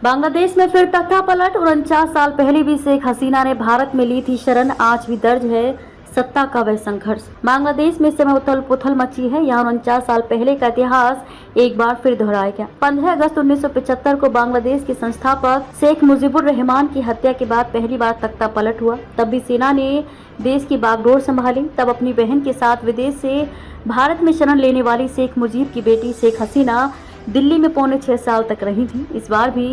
बांग्लादेश में फिर तख्ता पलट। 49 साल पहले भी शेख हसीना ने भारत में ली थी शरण। आज भी दर्ज है सत्ता का वह संघर्ष। बांग्लादेश में इस समय उथल पुथल मची है। यहाँ 49 साल पहले का इतिहास एक बार फिर दोहराया गया। 15 अगस्त 1975 को बांग्लादेश के संस्थापक शेख मुजीबुर रहमान की हत्या के बाद पहली बार तख्ता पलट हुआ। तब भी सेना ने देश की बागडोर संभाली। तब अपनी बहन के साथ विदेश से भारत में शरण लेने वाली शेख मुजीब की बेटी शेख हसीना दिल्ली में पौने 6 साल तक रही थी। इस बार भी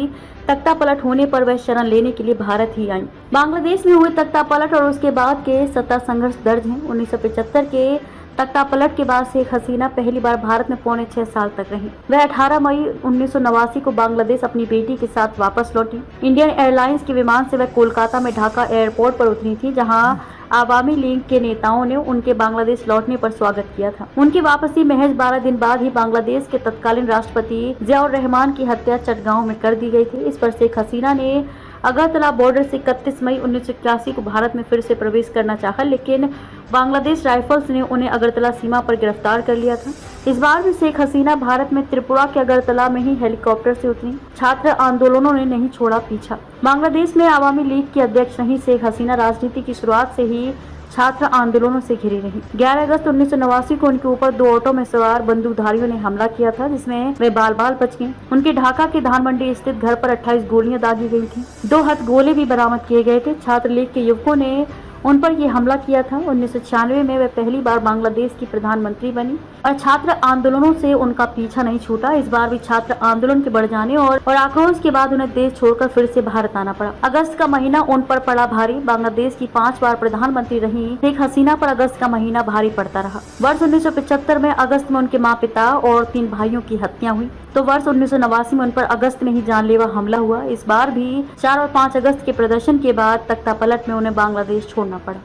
तख्ता पलट होने पर वह शरण लेने के लिए भारत ही आई। बांग्लादेश में हुए तख्ता पलट और उसके बाद के सत्ता संघर्ष दर्ज हैं। 1975 के तख्ता पलट के बाद शेख हसीना पहली बार भारत में पौने 6 साल तक रही। वह 18 मई 1989 को बांग्लादेश अपनी बेटी के साथ वापस लौटी। इंडियन एयरलाइंस के विमान से वह कोलकाता में ढाका एयरपोर्ट पर उतरी थी, जहां आवामी लीग के नेताओं ने उनके बांग्लादेश लौटने पर स्वागत किया था। उनकी वापसी महज 12 दिन बाद ही बांग्लादेश के तत्कालीन राष्ट्रपति जियाउर रहमान की हत्या चटगांव में कर दी गई थी। इस पर शेख हसीना ने अगरतला बॉर्डर से 31 मई 1981 को भारत में फिर से प्रवेश करना चाहा, लेकिन बांग्लादेश राइफल्स ने उन्हें अगरतला सीमा पर गिरफ्तार कर लिया था। इस बार भी शेख हसीना भारत में त्रिपुरा के अगरतला में ही हेलीकॉप्टर से उतरी। छात्र आंदोलनों ने नहीं छोड़ा पीछा। बांग्लादेश में आवामी लीग की अध्यक्ष रही शेख हसीना राजनीति की शुरुआत से ही छात्र आंदोलनों से घिरी रही। 11 अगस्त 1989 को उनके ऊपर 2 ऑटो में सवार बंदूकधारियों ने हमला किया था, जिसमें वे बाल बाल बच गए। उनके ढाका के धानमंडी स्थित घर पर 28 गोलियां दागी गई थी। 2 हथगोले भी बरामद किए गए थे। छात्र लीग के युवकों ने उन पर यह हमला किया था। 1996 में वे पहली बार बांग्लादेश की प्रधानमंत्री बनी और छात्र आंदोलनों से उनका पीछा नहीं छूटा। इस बार भी छात्र आंदोलन के बढ़ जाने और आक्रोश के बाद उन्हें देश छोड़कर फिर से भारत आना पड़ा। अगस्त का महीना उन पर पड़ा भारी। बांग्लादेश की 5 बार प्रधानमंत्री रही शेख हसीना पर अगस्त का महीना भारी पड़ता रहा। वर्ष 1975 में अगस्त में उनके माँ पिता और 3 भाइयों की हत्या हुई, तो वर्ष 1989 में उन पर अगस्त में ही जानलेवा हमला हुआ। इस बार भी 4 और 5 अगस्त के प्रदर्शन के बाद तख्ता पलट में उन्हें बांग्लादेश छोड़ना पड़ा।